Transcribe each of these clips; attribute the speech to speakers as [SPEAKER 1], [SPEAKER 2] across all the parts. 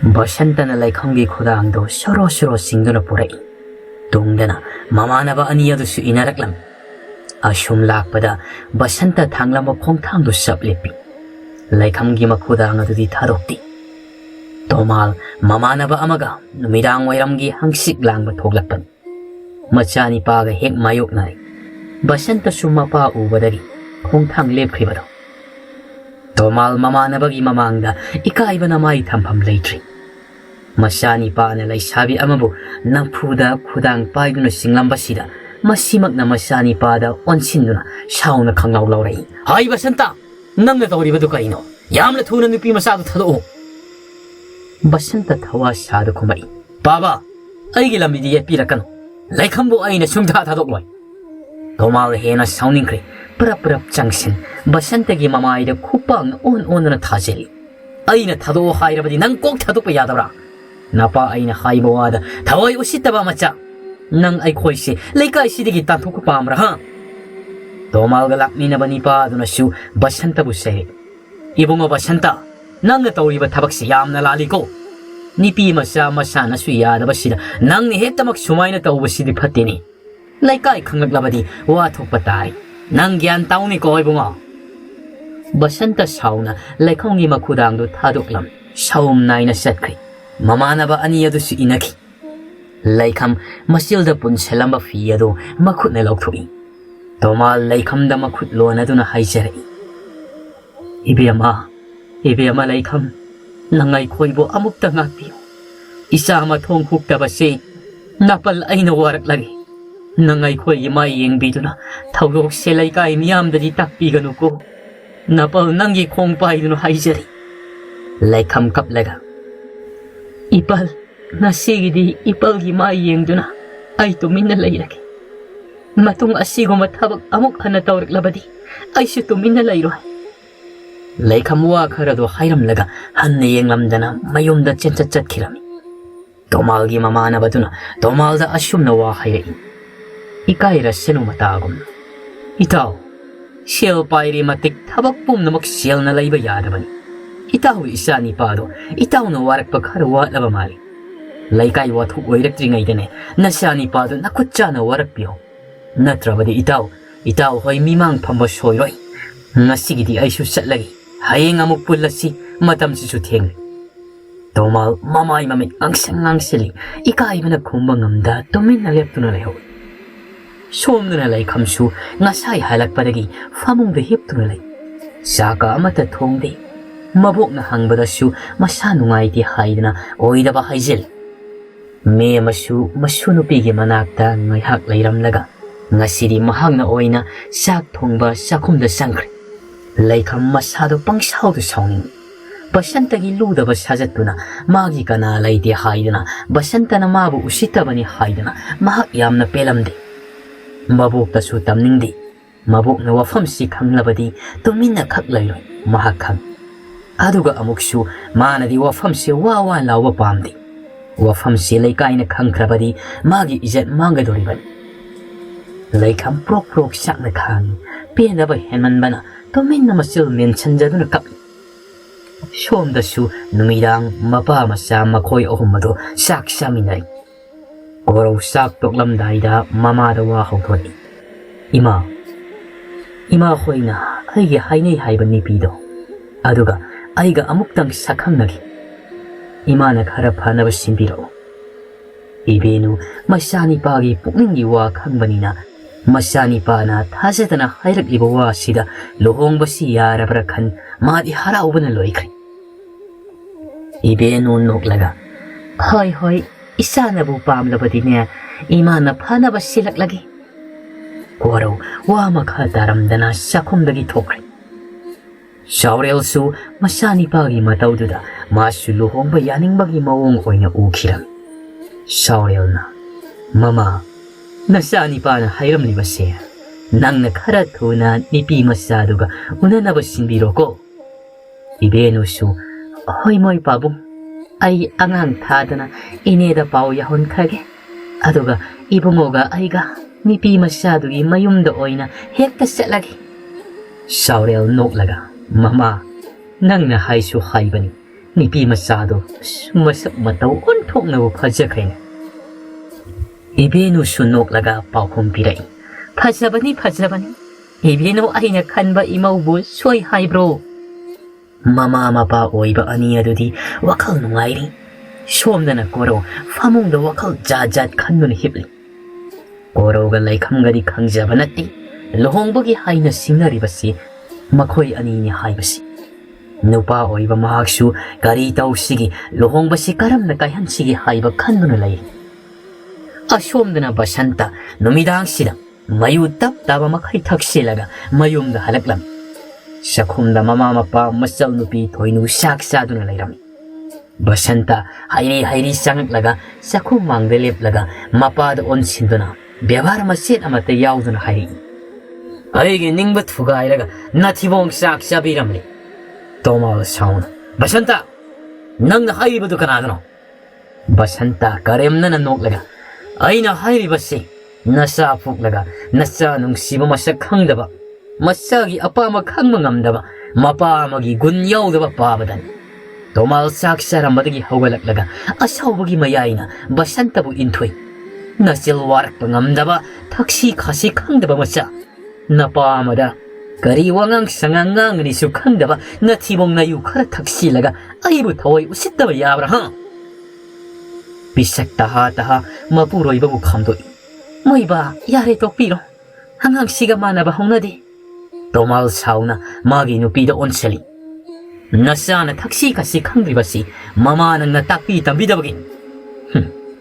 [SPEAKER 1] Basantana Leikhamgi khudangdo soro singduna purai. Tungdana mamanaba aniyadusu inaraklam. Ashum lakpada Basanta thanglama khongthangdo saplepi. Leikhamgi makhudang adudi tharokti. Tomal mamanaba amaga numidang wairamgi hangsik langba thoglakpan. Machani paga hek mayok nai. Basanta sumapa ubadagi khongthang lepkribado. Tomal mamanabagi mamangda ikaiba na mai thampam leitri. Masani pa na laisabi amabu nampuda khudang paiduna singlambasida masimak na masani pada onsinduna sauna khanglaw lawrai. Hai Basanta, nangna tawribadu kaino? Yamna thuna nupi masadu thado. Basanta thawa sadu khumai. Baba, aigi lambidi yepirakano. Leikhambu aina sungtha thadokloi. Tomal hena sauningkri. Prap changsin Basantagi mamaida khupang on thajeli. Aina thado hairabadi nang kok thadokpa yadabra. Napa aina haiba wada thawai usitaba macha. Nang ai khoise leikai sidigi tanthok pamra ha. Tomalga lakminaba nipa aduna su Basanta bu se. Ibungo Basanta, nangna tawriba thabakse yamna laliko. Nipi masana su yadaba sida nangni hektamak sumaina tawbasidi phatteni. Leikai khanglabadi wa thokpa tai. Nang gyan tauni ko ibungo. Basanta sauna Leikhamgi makhudangdo thadoklam saum naina satkri. Mamanaba aniyadusu inaki. Leikham masilda punselamba fiyado makhutna lauthoi. Tomal Leikhamda makhut lonaduna haijari. Ibiyama Leikham, nangai khoibo amukta ngakpiyo. Isama thong huktabase napal aina warak lagi. Nangai khoi mai yengbiduna thawlok selai kai miyamdadi takpiganu ko. Napal nangi khong paiduna haijari. Leikham kaplaga. Ipal nasigidi ipalgi mai yengduna ay tuminna lairagi. Matung asigoma thabak amuk hana tawraklabadi aysu tuminna lairoi. Leikham wa kharado hairamlaga hanna yenglamdana mayumda chenchatkhirami. Tomalgi mamana baduna tomalda ashumna wa hairai. Ikaira senu matagum. Itaw, shell pairi matik thabak pumnamak shell na laiba yadabani. Itaw isani pado, itaw na warak pagharwa labamali. Laikai watu oirektri ngaydene, nasani pado nakutsa na warak piyo. Natrabadi itaw hoy mimang pambasoyroi. Nasigidi ay susat lagi, hayeng amuk pulasi, matam susuteng. Tomal mamay mamit ang sili, ikai ba nagkumbangamda, tumin na lepto na leho. Som na Leikham su ngasay halakpadagi famungda hipto na lay. Saka amata thongde mabok na hangbada su masanungay ti haydana oida ba haijel. Me masu nupigi manakta ngayhak layramlaga ngasidi mahang na oina sak thongba sakumda sangkri. Leikham masado pangsawdo sawning. Basantagi ludaba sajatuna magi kana layti haydana Basanta na mabu usitabani haydana mahak yamna pelamde. Mabuk ta su tamningdi. Mabuk na wafam si khanglabadi tuminna khaklayloy mahakhang. Aduga amuksu manadi wafam si wawa lawa pamdi. Wafam si laikai na khangkrabadi magi izat mangadoribani. Leikham prok sak na khang. Pinaba heman bana tuminna masil mensanjaduna kap. Shom da su numidang mapa masa makoy ohumado sak saminay. Oraw sak toklamdaida mamada wa hawthodi. Ima khoy na aygi hainay hayban ni pido. Aduga ayga amuktang sakhang nagi. Ima na kharaphanaba sinbiro. Ibenu masani pagi pukningi wa khangbanina masani pa na thasatana hayrakliba wa sida lohongbasi yarabra khan madi haraubana loikri. Ibenu noklaga. Hoy isana bu pamlabadi ne imana phanaba silak lagi. Oraw wa makha daramdana sakhumdagi thokri. Shaurel su masani pagi mataududa masu lohongba yaningbagi mawong oina ukhiram. Shaurel na mama nasani pa na hayramliba se nangna khara thuna nipi masaduga unanaba sinbiro ko. Ibenu su hoy moy pabung ay angang thadana ineda pau yahon khage. Aduga ibungoga ayga nipi masadugi mayumda oina hekta setlagi. Shaurel noklaga. Mama, nangna haisu haibani. Nipi masado, masak mataw ontok na wapajakain. Ibinu sunok laga paukum pirai. Pajabani. Ibinu ay nakanba imaubo soy hay bro. Mama mapa oiba aniya dudi wakal nungairi. Shom na koro, famung da wakal jajat kanun hibli. Koro ga Leikham gadi kangjabanati. Lohong bagi hay na sinari basi, makoy ani ni hay basi. Nupa oiba mahaksu gari tau sige lohong basi karam na kayan sige haiba kanno na lai. Asyom na basanta numidang sila mayu tap taba makay taksilaga mayum na halaklam. Sakum na mamamapa masal nupi toinu saksado na layrami. Basanta hayri sangak laga sakum mangdelip laga mapad on sindo na bebar masit amata yawdo na hayri. Aygi ningbat fugay laga natibong saksabiramli. Tumbou sauna. Basanta! Nang nahaibado ka na ano? Basanta, karem na nanok laga. Ay nahairi basi. Nasapok laga. Nasa Nungsi masakhang daba. Masagi apa makhang mangamdaba. Mapa magi gunyaw daba pabadan. Tumbou saksaram matagi hawalak laga. Asaw bagi mayay na. Basanta bu intoy. Nasilwarak pangamdaba. Taksi kasi kang daba masa. Napamada. Kariwangang sangangang ni sukhang daba natibong na yukara taksilaga aybu taway usitaba yabra ha. Bisak taha mapuro iba bukhamdoi. Mo iba yare tokpiro. Hangang siga manaba hongnadi. Tumbou sauna magi nupido onsali. Nasana taksi kasi kangdribasi mama nang natakpi tambidabagin.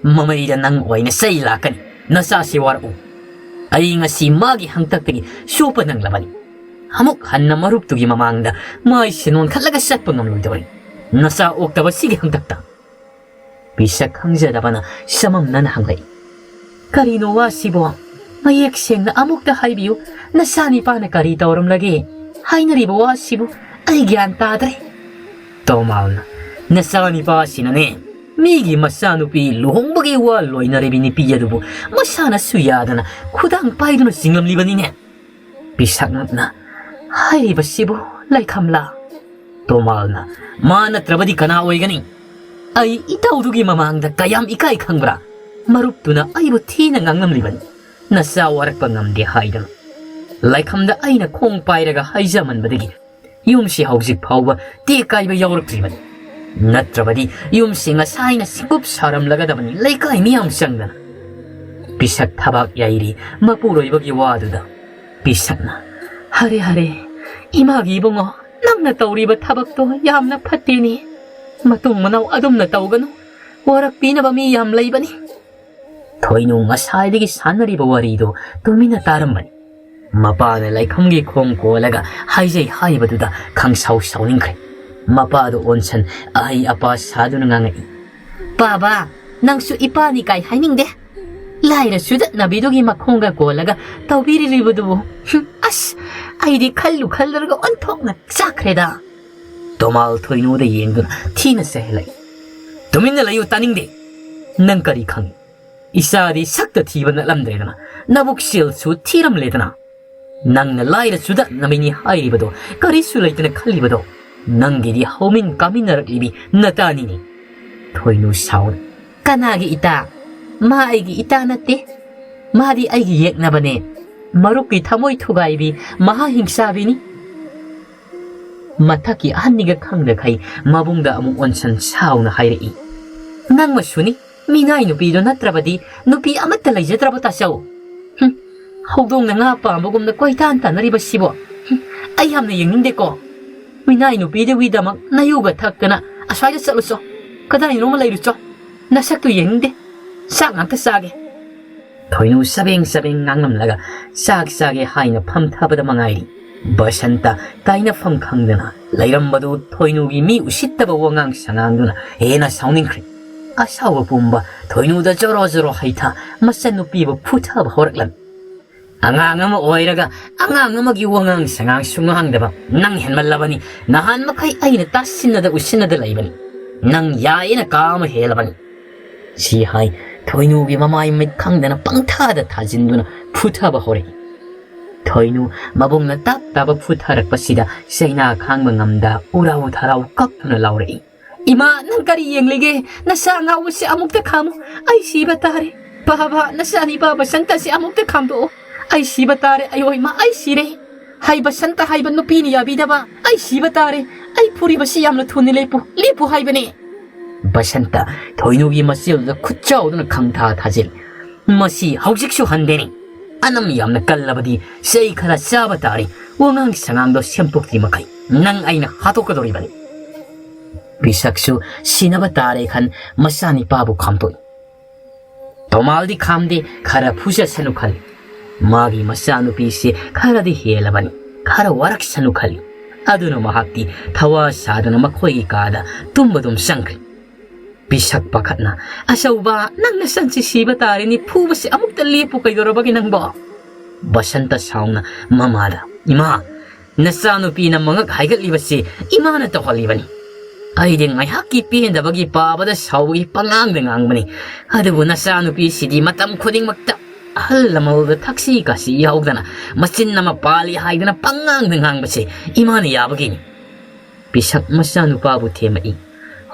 [SPEAKER 1] Mamayda nang oy na saylakan nasa siwaro. Ay nga si magi hangtagtagi supa ng labani. Hamok hanna maruptugi mamangda may sinon kalagasat pangamludoy. Nasa oktaba sige hangtakta. Bisak hangjada na samam na nahanglay. Karino wa sibo may ekseng na amok da haybiyo nasani pa na karita oram lagi. Hay naribo wa sibo ay gyan tadre. Tumbou na nasani pa sinane. Migi masano pi luhong bagi waloy na ribi ni piyadubo masana suyada na kudang paido na singlam liban niya. Bisak na Hai basibo Leikham la. Tumbou na mana trabadi kana oy gani. Ay itaw dugi mamangda kayam ikay kangbra. Marupto na ay buti na ngangam liban. Nasawarak pangamdi haydan. Leikham da ay na kong pairaga hayjaman badagi. Yung si hausik pauba di kay ba yawrak liban. Natrabadi yung si nga say na sikup saram lagadabani Leikay miyam siyangda. Bisak tabak yairi mapuro ibagi wado da. Bisak na. Hari imagi bungo nang natawriba tabakto yam na patini. Matung manaw adom na tawgano. Warak pinabami yam laybani. Toinong asayadigi sanariba warido tuminataramban. Mapa na Leikhamgi kong kolaga hayjay haybaduda kang saw ningkay. Mapado onsan ay apa sado nangangai. Baba, nang su ipa ni kay hainingde. Laira sudat na bidogi makonga kolaga tawbiri ribudubo. As, ay di kallu-kallarga ontok na sakreda. Tumbou toinu da yengduna tina sahelay. Tumin na layo taningde. Nang karikang. Isa di sakta tiba na lamdredana. Nabuksil su tiram ledana. Nang na laira sudat na mini hayribado. Karisulay na kalibado. Nang gidi haumin kami naraklibi natanini. Toinu saun. Kanagi ita. Maigi ita nati. Madi aigi yek na bane. Maruki tamoy tugaybi mahahingsabi ni. Mataki haniga kangda kay mabungda among onsan saw na hayri. Nang masuni, minay nupi do natrabadi, nupi amat talay jatrabata saw. Hugdong na nga pa magum na koy tanta na riba sibo. Ayam na yung hindi ko. Minay nupi de widamak nayuga tak ka na aswaya sa luso. Kaday no malay luso. Nasakto yung hindi. Sang ang kasage. Toinu sabing nangam laga sag-sage hay na pamtabada mangayri. Basanta kay na famkangdana. Layrambado toinu gi mi usittaba wangang sangangduna na sauning kri. Asawa pumba toinu da joro hayta masan nupiba putaba horaklan. Angangama oiraga angangama gi wangang sangang sungangdaba nang henmalabani nahan makay ay na tasinada usinada laybani. Nang yae na kama helabani. Si hay toinu gi mamay mit kangdana pangtada tajinduna putaba hore. Toinu mabong na tap-taba putarak pasida say na kang mangamda uraw taraw kakto na laurei. Ima nang kari yang lege nasa ngaw si amuk te kamu ay si batare baba nasa ni baba santa si amuk te kamdo ay si batare ay oy ma ay si re hay ba santa hay ba no pini ya bida ba ay si batare ay puri ba si yam na thuni lepu hay ba ni basanta thoinugi masil da khutchau na khangtha thajil masi haujik shu handeni anam yam na kallabadi sei khara sa batare wongang sangang do sempuk ti makai nang aina hatok dori bani Bisaksu sinaba tare kan masani pabu khamtoi tomaldi khamdi khara phuja sanu khali magi masanu pisi khara di helabani khara warak sanu khali aduna mahakti thawa sadana makhoi kada tumbadum sangkri bisak pakatna asauba nangna sanchi siba tare ni phubasi amukta lepu kaidorabagi nangba basanta sauna mamada ima nasanu pina mangak haigat libasi imana tawhalibani Aiding ay haki pihin bagi pabada sawi pangang dengang mani. Ada buna sa nupi sidi matam kuding magta. Halamal da taksi kasi yaw dana. Masin na mapali hay dana pangang dengang basi. Imana yabagini. Bisak masanu pabu tema i.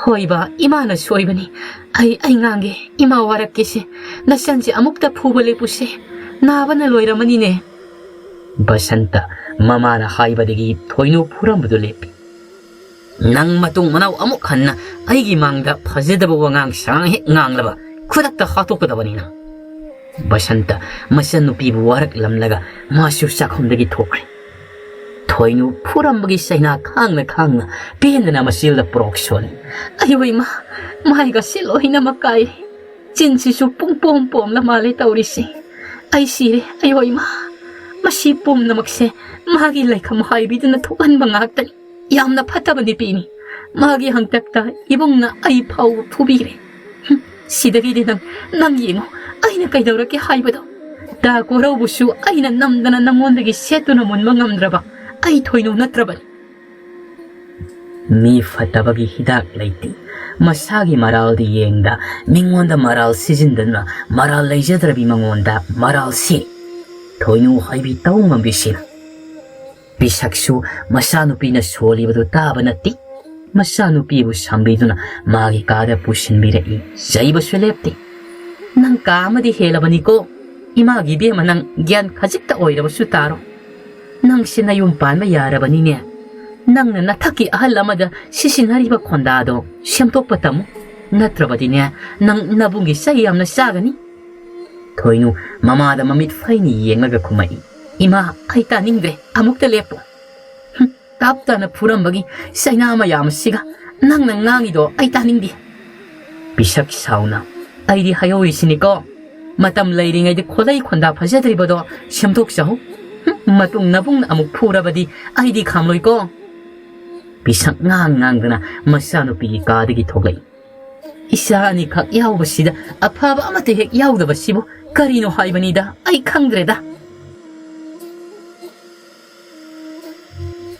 [SPEAKER 1] Hoy ba imana soy bani. Ay ngange ima warak kisi. Nasan si amukta pubali pusi. Naba na loy ramani ne. Basanta mamana hay badigi toyno puram budulepi. Nang matung manaw amuk hanna aigi mangda phajadaba wangang sang he nganglaba khudakta hatokadabani na basanta masan nupi warak lamlaga masu sakhumdagi thokre thoinu purambagi saina khangna pendana masilda prokson aiwai ma maiga silohina makai chinsi su pum la male taurisi ai sire aiwai ma masi pum namakse magi Leikham haibiduna thokan bangaktan Yamna patabani pini. Magi hangtakta ibong na ay pau pubire. Sidagidi nang yingo ay na kaidawraki haibado. Da koraw busu ay na namdana namondagi seto namun mangamdraba ay toyno natraban. Mi fatabagi hidak laiti. Masagi maral di yengda mingonda maral sizindan maral laijadrabi mangonda maral si. Toyno haibi tau mambisina. Bisaksu masanupi na soli bado taba nati masanupi bu sambiduna magi kada pusin birai jaiba sulepti nang kama di helabani ko imagi biya manang gyan kajikta oira basu taro nang sinayumpan mayarabani niya nang nathaki ahal amada sisinari ba kondado siyamtok patamu natrabadi niya nang nabungi sayam na sagani toinu mamada mamit fay ni yengaga kumai Ima ay taningde amuk telepo. Tapta na purambagi sainama yamasiga nang nangangido ay taningdi. Bisak sauna ay di hayo isiniko. Matam layring ay di kolay konda pajadribodo siyamtok saho. Matung nabung na amuk purabadi ay di kamloy ko. Bisak ngang na masano pigi kadagi togay. Isa ni kak yaw basida apaba amatehek yaw da basibo karino haybanida ay kangdreda.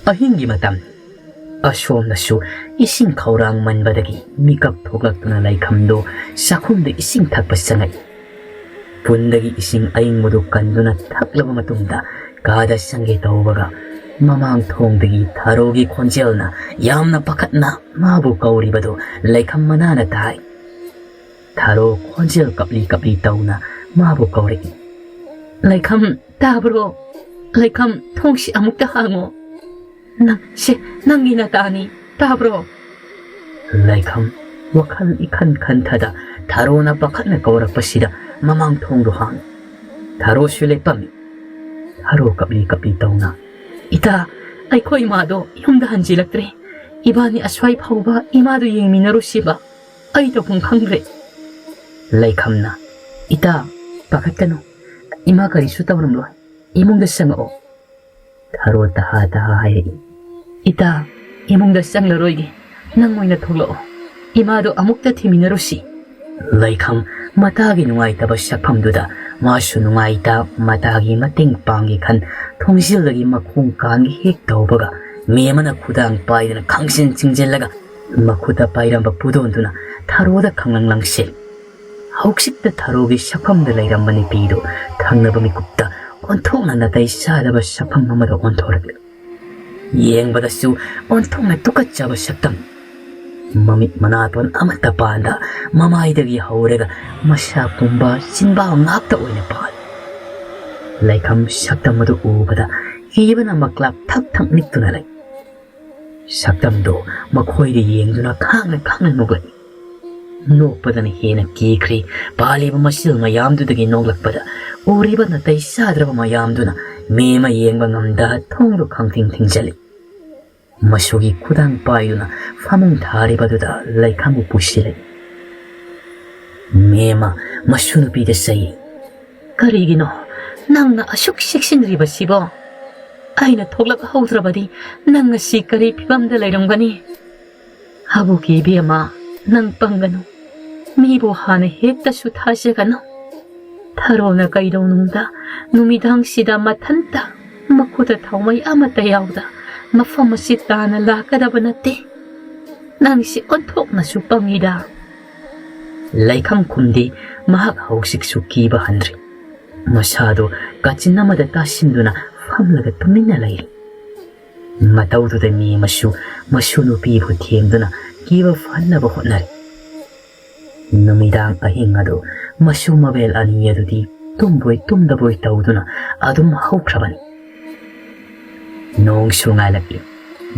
[SPEAKER 1] Ahingi matam asom nasu ising kaurang manbadagi mikap thoglakna Leikhamdo sakhumda ising thakpasangai pundagi ising aing modu kanduna thaklaba matungda kada sange tawbaga mamang thongdagi tharogi khonjelna yamna pakatna mabu kauribado Leikham manana tai tharo khonjel kapli tawna mabu kauri Leikham tabro Leikham thongsi amukta hango nang inatani, tabro. Leikham, wakal ikan kantada, taro na bakat na kaurak pasida, mamang tongduhang. Taro sule pami. Haro kapli taw na. Ita, ay ko imado, yung dahan silaktre. Iba ni asway pauba, imado yung minarusiba. Ay ito pong kangre. Leikham na. Ita, bakat ka no? Ima ka risuta waramloy. Imong dasang o. Taro taha hayay. Ita, imong dasang laroy nang mo'y natuloo. Imado amukta timinarusi. Leikham, matagi nungay tabas sa pamduda. Masu nungay ta matagi mating pangikan. Tongsil lagi makungkang hik daw baga. Miyama na kuda ang pay na kangsin singjelaga. Makuda pay ramba pudon na taroda kang langsil. Hauksik da tarogi sa pamdalay ramba ni pido. Thengnaba mikupta. Ontong na natay sa labas sa pamamada ontorag. Yeng badasu ontong na tukat jaba syaktam. Mamit manaton amata panda mamaidagi haurega masa pumba sinba ngakta oina pal. Leikham saktamadu ubada hibana maklap thak niktuna lai. Saktamdo makhoidi yengduna khangna noglai. Nokpadana hena kikri paliba masil mayamdudagi noglakpada uriba natai sadraba mayamduna mema yengba ngamda thongro khangting Masugi kudang payuna famung tharibaduda Leikhamu pusile. Mema masunupida sayi. Karigino nangna asuk seksinriba sibo. Aina thoglak haudrabadi nangna si kari pibamda lairamgani. Habuki biyama nang pangano. Mibo hana hekta suthasagano. Tharona kaidawnungda numidang sida matanta makuda thawmay amata yawda. Mafam si tana lakadaba nate. Nang si ontok na supangida. Leikham kundi mahak hausik sukiba handri. Masado kachinamada tasinduna famlaga tumina lairi. Matawduda mi masunu pibu tiemduna kiba fannaba hotnari. Numidang ahingado masu mabel aniyadudi tumdaboy tawduna adum haukrabani. Nungsu ngalakli.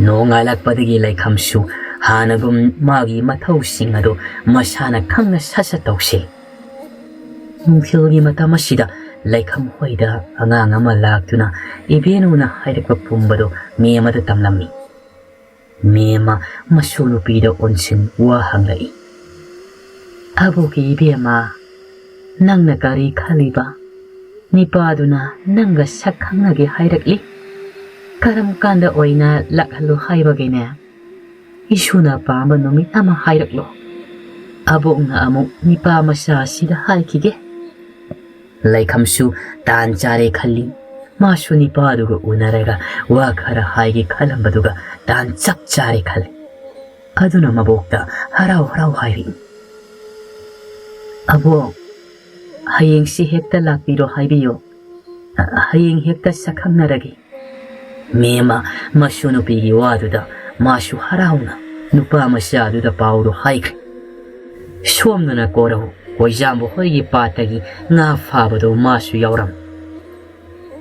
[SPEAKER 1] Ngalakpadagi Leikhamsu hanagum magi mathaw singado masana khangna sasa tawsil. Nungsilgi matamasida Leikham hoida angang ama laktuna ibenuna hairakpa pumbado miyamada tamlammi. Miyama masulupida onsin wahanglai. Abuki ibema nangna kari khaliba nipaduna nanga sakhangnagi hairakli. Karam kanda oina lakhalu haibagine. Isuna pamba numit ama hairaklo. Abok na amok nipa masa sida haikige. Leikhamsu tan chare khalli. Masu nipa duga unaraga wakara haigi khalambaduga tan chak chare khalli. Aduna mabokta harau hairi. Abok hayeng si hekta lakbiro haibiyo. Hayeng hekta sakhangnaragi. Mema masunupigi waduda masu harauna nupa masaduda paudo haikri. Somnana korau koijambo hoigi patagi nga fabado masu yauram.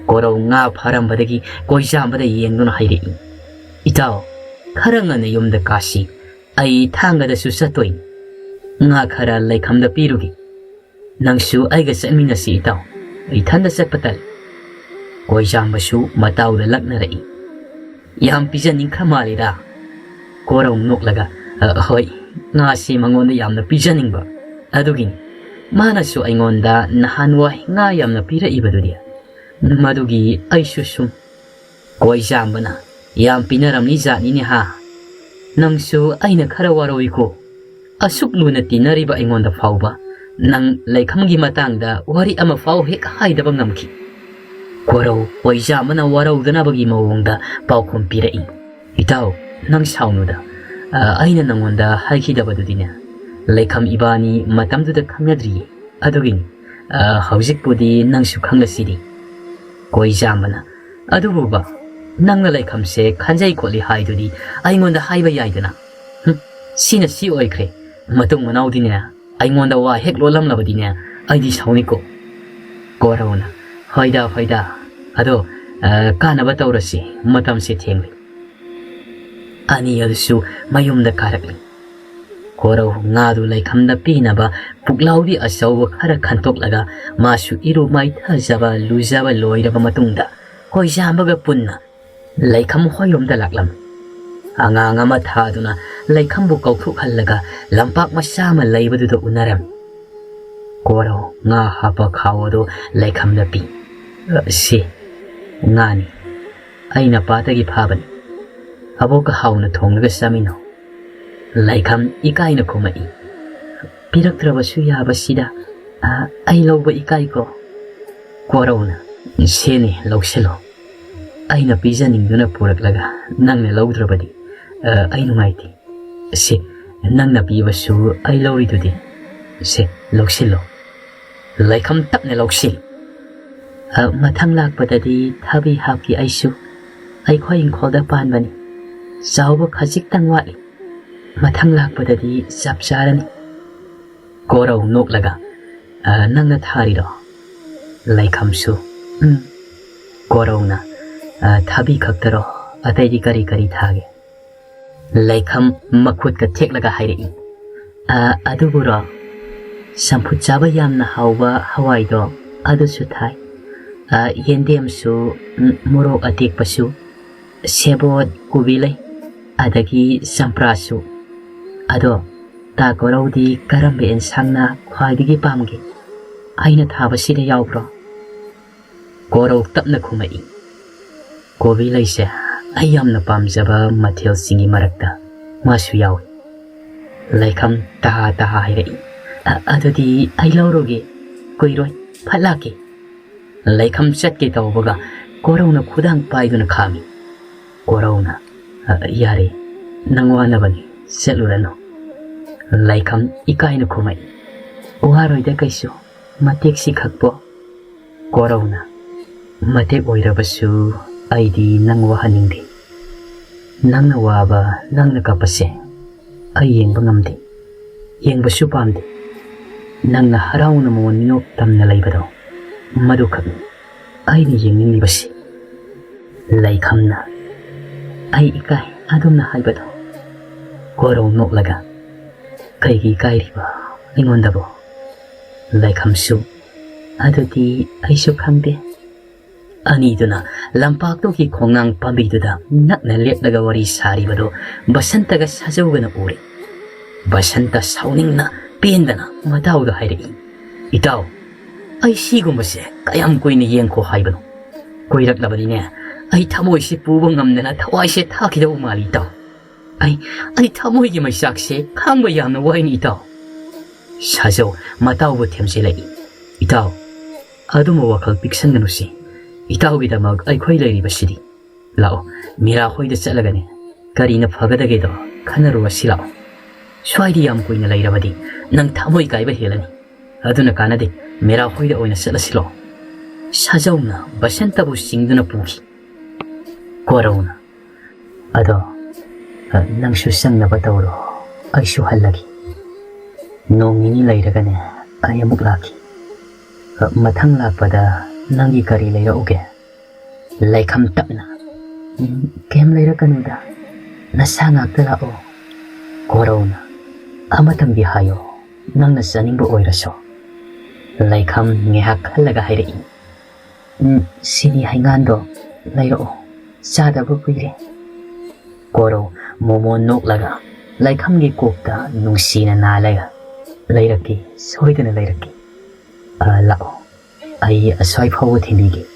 [SPEAKER 1] Korau nga farambadagi koijambada yengduna hairi. Itao karangana yumda kasi ay thangada susatoy. Nga kara Leikhamda pirugi. Nangsu aiga satminasi itao. Ay thanda satpatal. Koijambasu matawda laknarai. Yam pijaning kamalida. Korau noklaga hoy nga si mangonda yamna pijaningba. Adugin manasu aingonda nahanwai nga yamna pira ibadudia. Madugi ay susum. Koijambana yam pinaramni zatnini ha. Nangsu ay nakarawaroi ko. Asuklu na tinariba aingonda fawba. Nang Leikhamgi matangda wari ama faw hek haidaba ngamki. Korau koijamana warawdana bagi mawongda paukum pirai. Itao nang saunuda. Aina nangonda haikidabadudina. Leikham ibani matamduda khangadri. Adugin haujikpudi nangsu khanglasidi. Koijamana adububa nangna Leikhamse khanjai kholi haidudi aingonda haiba yaidana. Sina si oikre matung manaudina aingonda wa hek lolamlabadina aidi sauniko. Korauna hoida ado kanaba tawrasi matamse thengli. Ani adusu mayumda karakli. Korau ngadu Leikhamda pinaba puklaudi asawba khara khantoklaga masu iru mai thajaba lujaba loiraba matungda koijambaga punna Leikham hoyomda laklam. Anganga mathaduna Leikhambu kauthukhallaga lampak masama leibaduda unaram. Korau nga hapa khawado Leikhamda pi. Si ngani aina patagi phabani. Aboka hauna thonglaga samino. Leikham ikaina khumai. Piraktrabasu yabasida ai lawba ikai ko. Korauna sene lawselo. Aina pijaningduna puraklaga nangna lawdrabadi ai nungaiti. Se nangna pibasu ai lawridudi. Se lawselo. Leikham tapna lawsil. Mathang lakpadadi thabi hapki aisu ai khoing kholda panbani. Sauba khajik tangwali. Mathang lakpadadi chap charani. Korau noklaga nangna tharido. Leikham su. Korau na thabi khaktaro ataidi kari kari thage. Leikham makhut ka theklaga hairei. Aduburo samput chaba yamna hauba hawai do adu su thai. Yendem su moro atik pasu. Sebot kubilai. Adagi sampra su. Ado ta korau di karambe ensangna khwaidigi pamgi. Aina thaba sida yaubro. Korau tapna khumai. Kubilai se ayamna pamjaba mathil singi marakta masu yawi. Leikham taha hairei. Adodi ai lauroge koiroi phalaki. Leikham chatke tawbaga korau khudang paiduna khami. Korau yare nangwana bani selurano. Leikham ikaina khumai. Uharoi da kaisu matek si khakpo. Korau matek oirabasu aidi nangwa haningdi. Nangna waba nangna kapase. Ay yengba ngamdi. Yengba su pamdi. Nangna harauna mo nok tamna laibado. Madu khakni. Ay ni yengning libasi. Leikham ay ikai adumna haibado. Korau noklaga. Kaigi ikai riba. Ingondabo. Leikham su. Adodi ay su khangde. Aniduna lampak to ki khongang pambiduda nakna lepnaga wari saribado basantaga sajawgana uri. Basanta sauningna pendana matauda hairei. Itaw, ay sigumbase kayam kuina yengko haibano. Koiraklabadine ay thamoy si pubang ngamnana thawai se thakidaw mali itaw. Ay thamoy gi maisakse khangba yamna waini itaw. Sajaw matawbo themselai. Itaw, aduma wakal piksanganu si. Itawgidamag ay khoy lairibasidi. Lao, mira khoyda chatlagane. Karina phagadagedo khanaruwa silao. Swaidi yam kuina lairabadi nang thamoy kaiba helani. Aduna kanade mira khoyda oina chatlasilo. Sajawna basantabu singduna pugi. Korauna. Ado nang su sangnaba tawro ay su hallagi. Nongini lairagane ay amuk laki. Mathang lakpada nangi kari laira uge. Leikham tapna. Kem laira kanuda. Nasangak tala o. Korona. Amatang bihayo. Nang nasaningbo oiraso. Leikham ngehak halaga hairei. Sini haingando. Laira o. Sadabo kuire. Koro momo noklaga. Leikham gi kokta Nungsi na nalaga. Lairaki. Soidana lairaki. Lao. Ay aswai fawa thimbigi.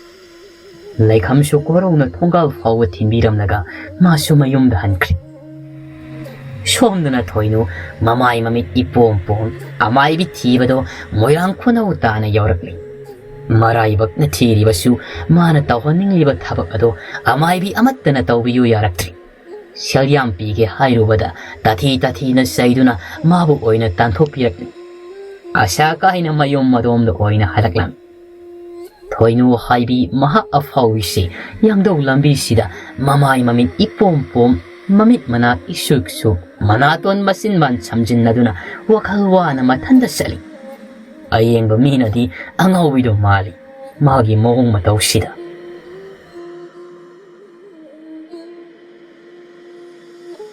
[SPEAKER 1] Leikham su korona thongal fawa thimbiramnaga masu mayumda hankri. Somdana thoinu mamai mamit ipom amai bi thibado moirang khunau tana yaurakli. Maraibak na thiribasu mana tawhaningliba thabak ado amai bi amattana tawbiyu yaraktri. Selyam pige hairubada tathi na saiduna mabu oina tanthokpirakni. Asa kaina mayum madomda oina halaklam. Thoinu haibi maha afawisi yangdaw lambi sida mamai mamit ipom mamit manat isuk manaton masinban samjinnaduna wakhalwa na mathanda sali. Ayengba minadi angawido mali magi mong mataw sida.